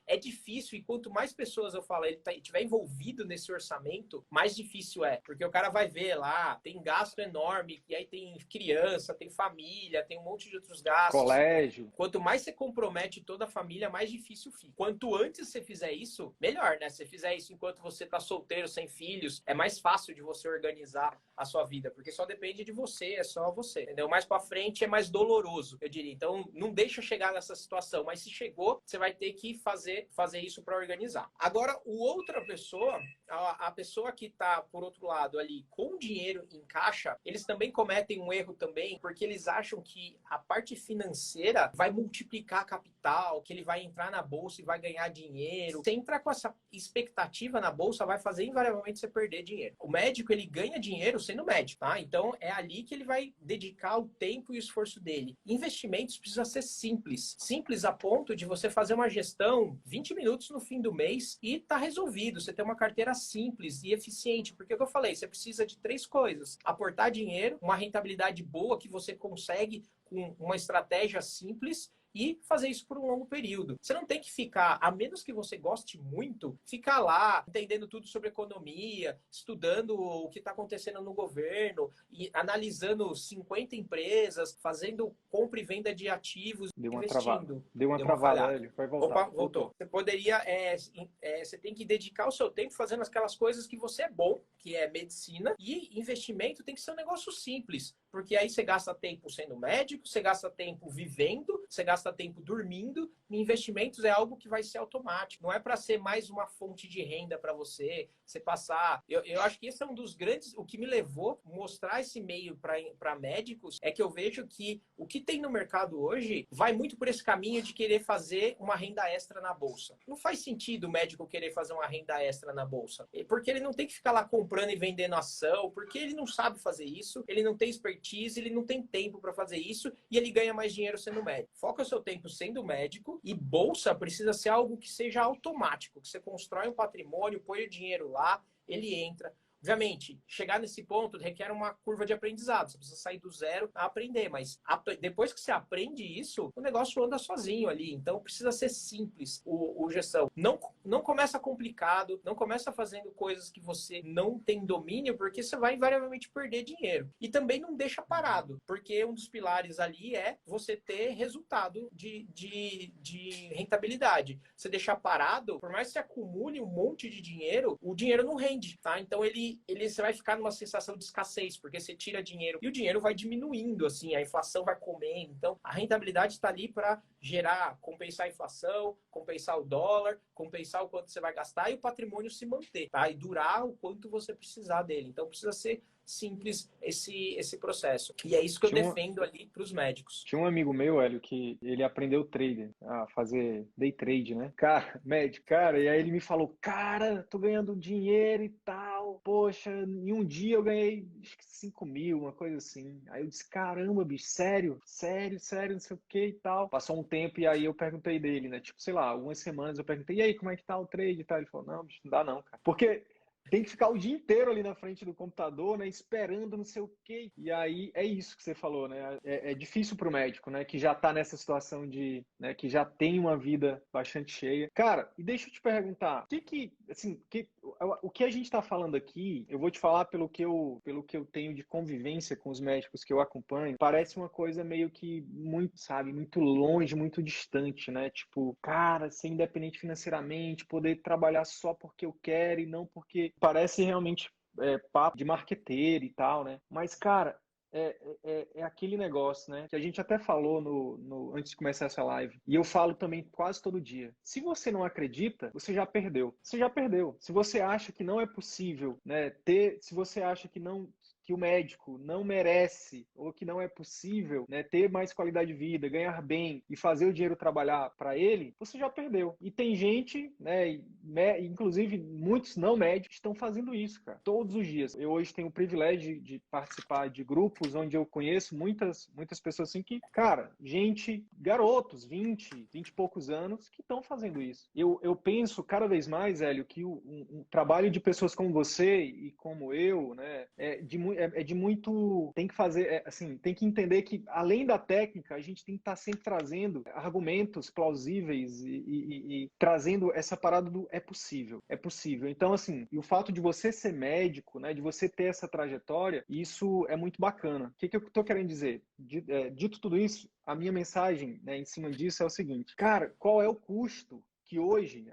é difícil, e quanto mais pessoas eu falo, ele estiver envolvido nesse orçamento, mais difícil é. Porque o cara vai ver lá, tem gasto enorme, e aí tem criança, tem família, tem um monte de outros gastos. Colégio. Quanto mais você compromete toda a família, mais difícil fica. Quanto antes você fizer isso, melhor, né? Se você fizer isso enquanto você tá solteiro, sem filhos, é mais fácil de você organizar a sua vida, porque só depende de você, é só você, entendeu? Mais pra frente é mais doloroso, eu diria. Então, não deixa chegar nessa situação, mas se chegou, você vai ter que fazer isso para organizar. Agora, outra pessoa, a pessoa que tá, por outro lado, ali, com dinheiro em caixa, eles também cometem um erro também, porque eles acham que a parte financeira vai multiplicar capital, que ele vai entrar na bolsa e vai ganhar dinheiro. Você entrar com essa expectativa na bolsa, vai fazer invariavelmente você perder dinheiro. O médico, ele ganha dinheiro sendo médico, tá? Então, é ali que ele vai dedicar o tempo e o esforço dele. Investimentos precisa ser simples. Simples a ponto de você fazer uma gestão 20 minutos no fim do mês e tá resolvido. Você tem uma carteira simples e eficiente. Porque, como eu falei, você precisa de 3 coisas. Aportar dinheiro, uma rentabilidade boa que você consegue com uma estratégia simples e fazer isso por um longo período. Você não tem que ficar, a menos que você goste muito, ficar lá entendendo tudo sobre economia, estudando o que está acontecendo no governo, e analisando 50 empresas, fazendo compra e venda de ativos, investindo. Deu uma travada, ele vai voltar. Opa, voltou. Você poderia, você tem que dedicar o seu tempo fazendo aquelas coisas que você é bom, que é medicina, e investimento tem que ser um negócio simples. Porque aí você gasta tempo sendo médico, você gasta tempo vivendo, você gasta tempo dormindo. E investimentos é algo que vai ser automático. Não é para ser mais uma fonte de renda para você passar. Eu acho que esse é um dos grandes... O que me levou a mostrar esse meio para médicos é que eu vejo que o que tem no mercado hoje vai muito por esse caminho de querer fazer uma renda extra na bolsa. Não faz sentido o médico querer fazer uma renda extra na bolsa. Porque ele não tem que ficar lá comprando e vendendo ação, porque ele não sabe fazer isso, ele não tem expertise, ele não tem tempo para fazer isso e ele ganha mais dinheiro sendo médico. Foca o seu tempo sendo médico, e bolsa precisa ser algo que seja automático, que você constrói um patrimônio, põe o dinheiro lá, ele entra. Obviamente, chegar nesse ponto requer uma curva de aprendizado. Você precisa sair do zero a aprender, mas depois que você aprende isso, o negócio anda sozinho ali. Então, precisa ser simples o gestão. Não começa complicado, não começa fazendo coisas que você não tem domínio, porque você vai invariavelmente perder dinheiro. E também não deixa parado, porque um dos pilares ali é você ter resultado de rentabilidade. Você deixar parado, por mais que você acumule um monte de dinheiro, o dinheiro não rende, tá? Então, você vai ficar numa sensação de escassez, porque você tira dinheiro e o dinheiro vai diminuindo, assim, a inflação vai comendo. Então, a rentabilidade está ali para compensar a inflação, compensar o dólar, compensar o quanto você vai gastar e o patrimônio se manter, tá? E durar o quanto você precisar dele. Então, precisa ser simples esse processo. E é isso que eu defendo ali para os médicos. Tinha um amigo meu, Hélio, que ele aprendeu trader, a fazer day trade, né? Cara, médico, cara, e aí ele me falou, cara, tô ganhando dinheiro e tal, poxa, em um dia eu ganhei, acho que 5 mil, uma coisa assim. Aí eu disse, caramba, bicho, sério, não sei o que e tal. Passou um tempo e aí eu perguntei dele, né? Tipo, sei lá, algumas semanas eu perguntei, e aí, como é que tá o trade e tal? Ele falou, não, bicho, não dá não, cara. Porque tem que ficar o dia inteiro ali na frente do computador, né? Esperando não sei o quê. E aí é isso que você falou, né? É difícil pro médico, né? Que já tá nessa situação de, né? Que já tem uma vida bastante cheia. Cara, e deixa eu te perguntar, o que a gente tá falando aqui, eu vou te falar pelo que eu tenho de convivência com os médicos que eu acompanho, parece uma coisa meio que muito, sabe, muito longe, muito distante, né? Tipo, cara, ser independente financeiramente, poder trabalhar só porque eu quero e não porque parece realmente papo de marqueteiro e tal, né? Mas, cara, é aquele negócio, né? Que a gente até falou antes de começar essa live. E eu falo também quase todo dia. Se você não acredita, você já perdeu. Você já perdeu. Se você acha que não é possível, né, se você acha que o médico não merece ou que não é possível, né, ter mais qualidade de vida, ganhar bem e fazer o dinheiro trabalhar para ele, você já perdeu. E tem gente, né, inclusive muitos não médicos, estão fazendo isso, cara, todos os dias. Eu hoje tenho o privilégio de participar de grupos onde eu conheço muitas pessoas assim que, cara, garotos, 20 e poucos anos, que estão fazendo isso. Eu penso cada vez mais, Hélio, que o trabalho de pessoas como você e como eu, né, tem que fazer, assim, tem que entender que além da técnica, a gente tem que estar sempre trazendo argumentos plausíveis e trazendo essa parada do é possível. Então, assim, e o fato de você ser médico, né, de você ter essa trajetória, isso é muito bacana. O que eu tô querendo dizer? Dito tudo isso, a minha mensagem, né, em cima disso é o seguinte, cara, qual é o custo que hoje,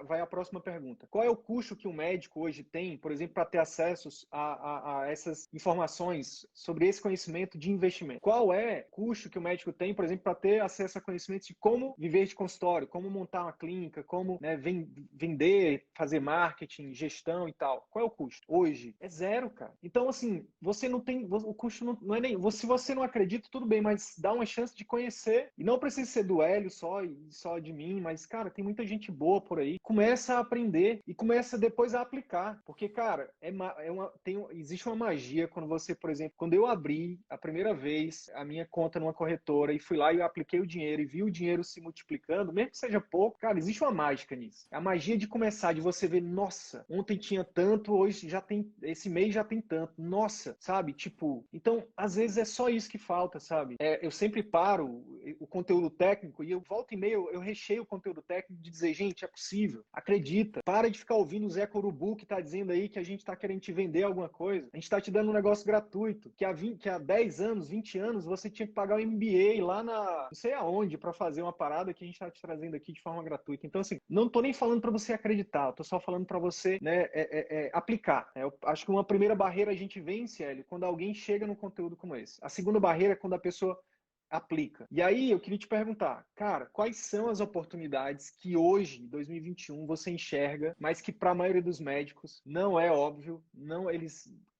vai a próxima pergunta. Qual é o custo que um médico hoje tem, por exemplo, para ter acesso a essas informações sobre esse conhecimento de investimento? Qual é o custo que o médico tem, por exemplo, para ter acesso a conhecimentos de como viver de consultório, como montar uma clínica, como, né, vender, fazer marketing, gestão e tal? Qual é o custo? Hoje é zero, cara. Então, assim, você não tem, o custo não é nem, se você não acredita, tudo bem, mas dá uma chance de conhecer, e não precisa ser do Hélio só de mim, mas, cara, tem muita gente boa por aí. Começa a aprender e começa depois a aplicar. Porque, cara, existe uma magia quando você, por exemplo, quando eu abri a primeira vez a minha conta numa corretora e fui lá e eu apliquei o dinheiro e vi o dinheiro se multiplicando, mesmo que seja pouco, cara, existe uma mágica nisso. A magia de começar, de você ver, nossa, ontem tinha tanto, hoje já tem, esse mês já tem tanto. Nossa, sabe? Tipo, então, às vezes é só isso que falta, sabe? Eu sempre paro o conteúdo técnico e eu volto e meio, eu recheio o conteúdo técnico de dizer, gente, é possível, acredita, para de ficar ouvindo o Zé Corubu que tá dizendo aí que a gente tá querendo te vender alguma coisa, a gente tá te dando um negócio gratuito, que há 10 anos, 20 anos, você tinha que pagar um MBA lá não sei aonde, para fazer uma parada que a gente tá te trazendo aqui de forma gratuita. Então, assim, não tô nem falando para você acreditar, eu tô só falando para você, né, aplicar. Eu acho que uma primeira barreira a gente vence, Hélio, quando alguém chega num conteúdo como esse. A segunda barreira é quando a pessoa aplica. E aí eu queria te perguntar, cara, quais são as oportunidades que hoje, em 2021, você enxerga, mas que para a maioria dos médicos não é óbvio,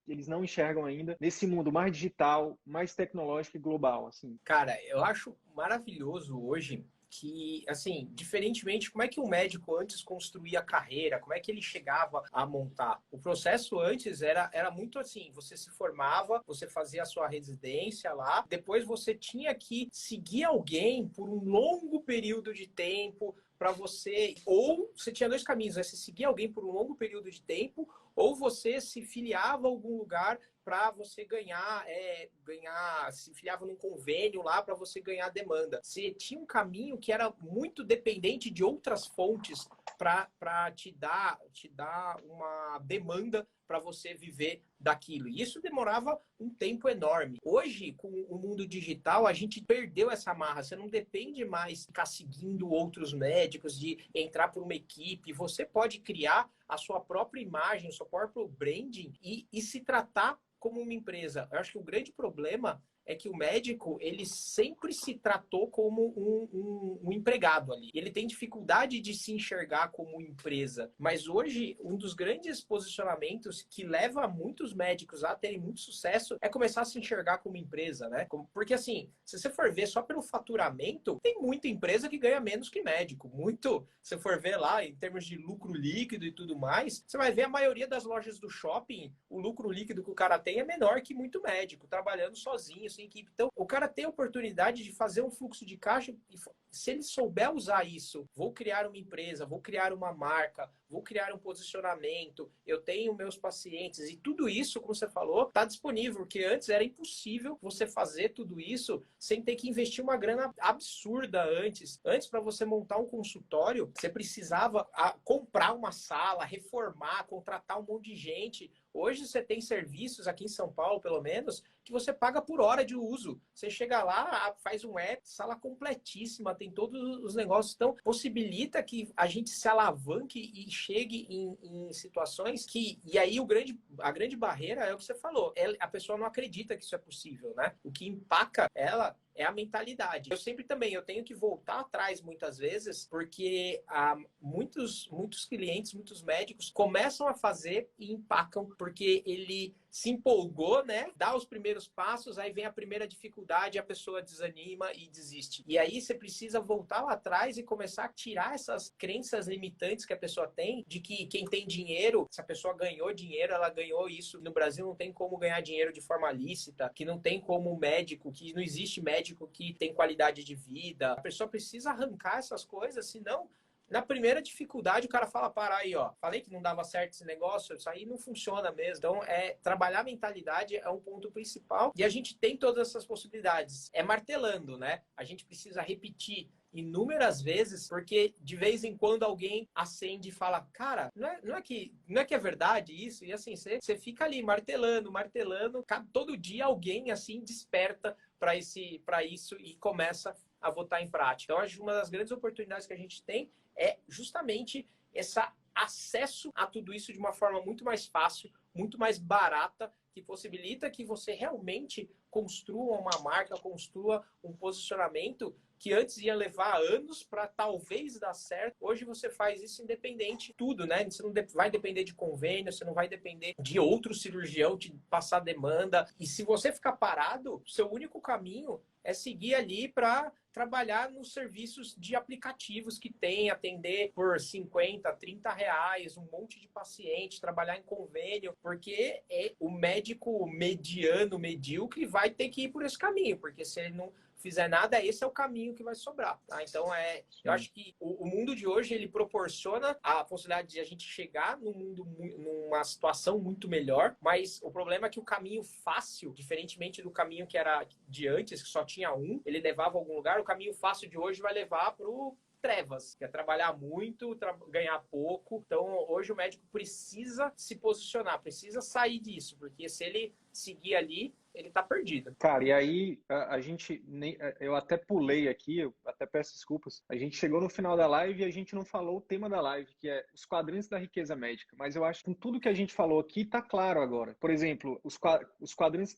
eles não enxergam ainda nesse mundo mais digital, mais tecnológico e global, assim? Cara, eu acho maravilhoso hoje que, assim, diferentemente, como é que um médico antes construía a carreira, como é que ele chegava a montar? O processo antes era muito assim, você se formava, você fazia a sua residência lá, depois você tinha que seguir alguém por um longo período de tempo, para você, ou você tinha dois caminhos, né? Você seguia alguém por um longo período de tempo, ou você se filiava a algum lugar para você se filiava num convênio lá para você ganhar demanda. Você tinha um caminho que era muito dependente de outras fontes para te dar uma demanda para você viver daquilo. E isso demorava um tempo enorme. Hoje, com o mundo digital, a gente perdeu essa marra. Você não depende mais de ficar seguindo outros médicos, de entrar por uma equipe. Você pode criar a sua própria imagem, o seu próprio branding e se tratar como uma empresa. Eu acho que o grande problema é que o médico, ele sempre se tratou como um empregado ali. Ele tem dificuldade de se enxergar como empresa. Mas hoje, um dos grandes posicionamentos que leva muitos médicos a terem muito sucesso é começar a se enxergar como empresa, né? Porque assim, se você for ver só pelo faturamento, tem muita empresa que ganha menos que médico. Muito, se você for ver lá, em termos de lucro líquido e tudo mais, você vai ver a maioria das lojas do shopping, o lucro líquido que o cara tem é menor que muito médico, trabalhando sozinho, sem equipe. Então, o cara tem a oportunidade de fazer um fluxo de caixa e se ele souber usar isso, vou criar uma empresa, vou criar uma marca, vou criar um posicionamento, eu tenho meus pacientes e tudo isso, como você falou, está disponível, porque antes era impossível você fazer tudo isso sem ter que investir uma grana absurda antes. Antes, para você montar um consultório, você precisava comprar uma sala, reformar, contratar um monte de gente. Hoje você tem serviços, aqui em São Paulo pelo menos, que você paga por hora de uso. Você chega lá, faz um app, sala completíssima, tem todos os negócios. Então, possibilita que a gente se alavanque e chegue em situações que... E aí a grande barreira é o que você falou. A pessoa não acredita que isso é possível, né? O que empaca ela é a mentalidade. Eu sempre também, eu tenho que voltar atrás muitas vezes, porque muitos clientes, muitos médicos começam a fazer e empacam, porque ele se empolgou, né? Dá os primeiros passos, aí vem a primeira dificuldade, a pessoa desanima e desiste. E aí você precisa voltar lá atrás e começar a tirar essas crenças limitantes que a pessoa tem, de que quem tem dinheiro, se a pessoa ganhou dinheiro, ela ganhou isso. No Brasil não tem como ganhar dinheiro de forma lícita, que não tem como médico, que não existe médico que tem qualidade de vida. A pessoa precisa arrancar essas coisas, senão na primeira dificuldade o cara fala, para aí, ó, falei que não dava certo esse negócio, isso aí não funciona mesmo. Então, trabalhar a mentalidade é um ponto principal e a gente tem todas essas possibilidades. É martelando, né? A gente precisa repetir inúmeras vezes, porque de vez em quando alguém acende e fala, cara, não é que é verdade isso? E assim, você fica ali martelando, todo dia alguém assim desperta para isso e começa a botar em prática. Então, acho que uma das grandes oportunidades que a gente tem é justamente esse acesso a tudo isso de uma forma muito mais fácil, muito mais barata, que possibilita que você realmente construa uma marca, construa um posicionamento que antes ia levar anos para talvez dar certo. Hoje você faz isso independente de tudo, né? Você não vai depender de convênio, você não vai depender de outro cirurgião te passar demanda. E se você ficar parado, seu único caminho é seguir ali para trabalhar nos serviços de aplicativos que tem, atender por 50, 30 reais, um monte de paciente, trabalhar em convênio, porque o médico mediano, medíocre, vai ter que ir por esse caminho, porque se ele não fizer nada, esse é o caminho que vai sobrar, tá? Então, eu acho que o mundo de hoje, ele proporciona a possibilidade de a gente chegar numa situação muito melhor, mas o problema é que o caminho fácil, diferentemente do caminho que era de antes, que só tinha um, ele levava a algum lugar, o caminho fácil de hoje vai levar para o trevas, que é trabalhar muito, ganhar pouco. Então, hoje o médico precisa se posicionar, precisa sair disso, porque se ele seguir ali, ele tá perdido. Cara, e aí a gente, eu até pulei aqui, eu até peço desculpas, a gente chegou no final da live e a gente não falou o tema da live, que é os quadrantes da riqueza médica, mas eu acho que com tudo que a gente falou aqui tá claro agora. Por exemplo, os quadrantes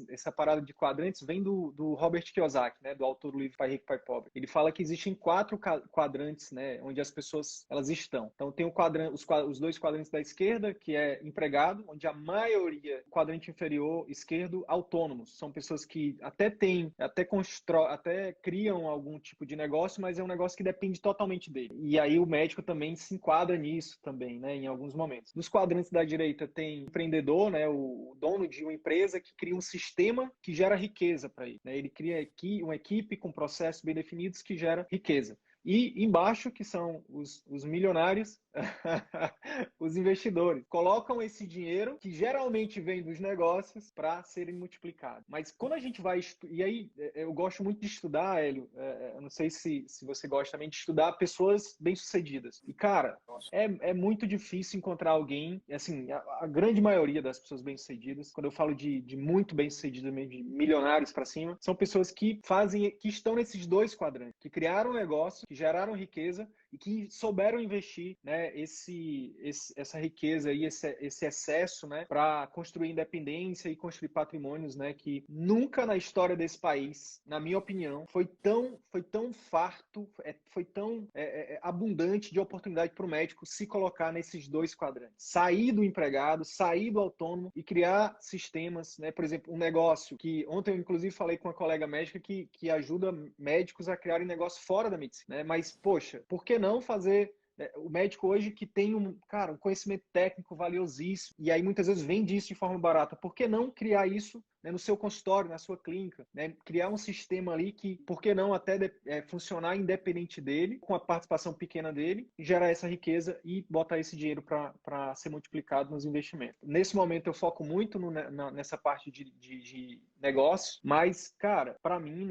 essa parada de quadrantes vem do Robert Kiyosaki, né, do autor do livro Pai Rico, Pai Pobre. Ele fala que existem 4 quadrantes, né, onde as pessoas elas estão. Então tem os dois quadrantes da esquerda, que é empregado, onde a maioria, quadrante inferior esquerdo, autônomos. São pessoas que até têm, até criam algum tipo de negócio, mas é um negócio que depende totalmente dele. E aí o médico também se enquadra nisso também, né, em alguns momentos. Nos quadrantes da direita tem empreendedor, né, o dono de uma empresa que cria um sistema que gera riqueza para ele, né? Ele cria aqui uma equipe com processos bem definidos que gera riqueza. E embaixo, que são os milionários, os investidores, colocam esse dinheiro, que geralmente vem dos negócios, para serem multiplicados. Mas quando a gente vai... E aí, eu gosto muito de estudar, Hélio, eu não sei se você gosta também de estudar pessoas bem-sucedidas. E, cara, é muito difícil encontrar alguém, assim, a grande maioria das pessoas bem-sucedidas, quando eu falo de muito bem-sucedidas, de milionários para cima, são pessoas que estão nesses dois quadrantes, que criaram um negócio, que geraram riqueza e que souberam investir, né, essa riqueza e esse excesso, né, para construir independência e construir patrimônios, né, que nunca na história desse país, na minha opinião, foi tão farto, foi tão abundante de oportunidade para o médico se colocar nesses dois quadrantes. Sair do empregado, sair do autônomo e criar sistemas, né, por exemplo, um negócio que ontem eu inclusive falei com uma colega médica que ajuda médicos a criarem negócio fora da medicina, né? Mas, poxa, por que não fazer o médico hoje que tem um conhecimento técnico valiosíssimo e aí muitas vezes vende isso de forma barata, por que não criar isso, né, no seu consultório, na sua clínica, né? Criar um sistema ali que, por que não até funcionar independente dele, com a participação pequena dele, gerar essa riqueza e botar esse dinheiro para ser multiplicado nos investimentos. Nesse momento eu foco muito nessa parte de negócio, mas, cara, para mim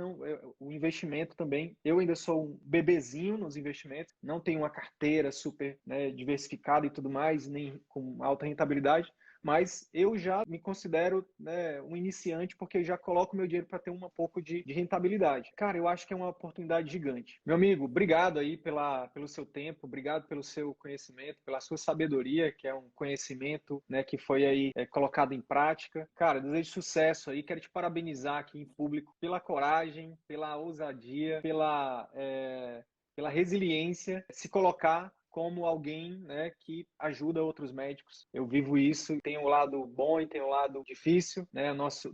o investimento também, eu ainda sou um bebezinho nos investimentos, não tenho uma carteira super, né, diversificada e tudo mais, nem com alta rentabilidade, mas eu já me considero, né, um iniciante porque eu já coloco meu dinheiro para ter um pouco de rentabilidade. Cara, eu acho que é uma oportunidade gigante. Meu amigo, obrigado aí pelo seu tempo, obrigado pelo seu conhecimento, pela sua sabedoria, que é um conhecimento, né, que foi aí colocado em prática. Cara, desejo sucesso aí, quero te parabenizar aqui em público pela coragem, pela ousadia, pela resiliência, se colocar como alguém, né, que ajuda outros médicos. Eu vivo isso, tem um lado bom e tem um lado difícil, né? Nosso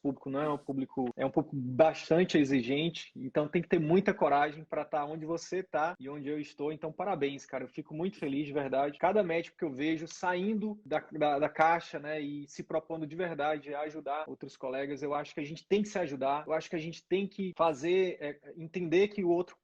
público não é um público, é um público bastante exigente, então tem que ter muita coragem para estar onde você está e onde eu estou. Então, parabéns, cara. Eu fico muito feliz, de verdade. Cada médico que eu vejo saindo da caixa, né, e se propondo de verdade a ajudar outros colegas, eu acho que a gente tem que se ajudar, eu acho que a gente tem que entender que o outro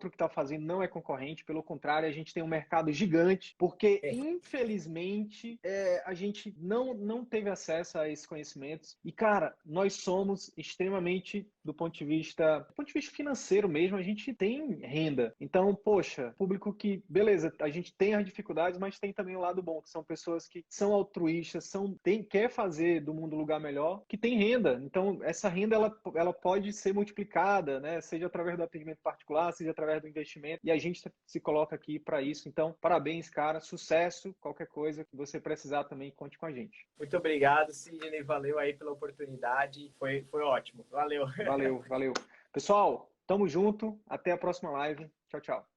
que está fazendo não é concorrente, pelo contrário, a gente tem um mercado gigante, porque, infelizmente, a gente não teve acesso a esses conhecimentos. E, cara, nós somos extremamente, do ponto de vista financeiro mesmo, a gente tem renda. Então, poxa, público que, beleza, a gente tem as dificuldades, mas tem também o lado bom, que são pessoas que são altruístas, quer fazer do mundo um lugar melhor, que tem renda. Então, essa renda, ela pode ser multiplicada, né? Seja através do atendimento particular, seja através do investimento, e a gente se coloca aqui para isso. Então, parabéns, cara, sucesso, qualquer coisa que você precisar também, conte com a gente. Muito obrigado, Sidney, valeu aí pela oportunidade, foi ótimo, valeu. Valeu. Pessoal, tamo junto, até a próxima live, tchau, tchau.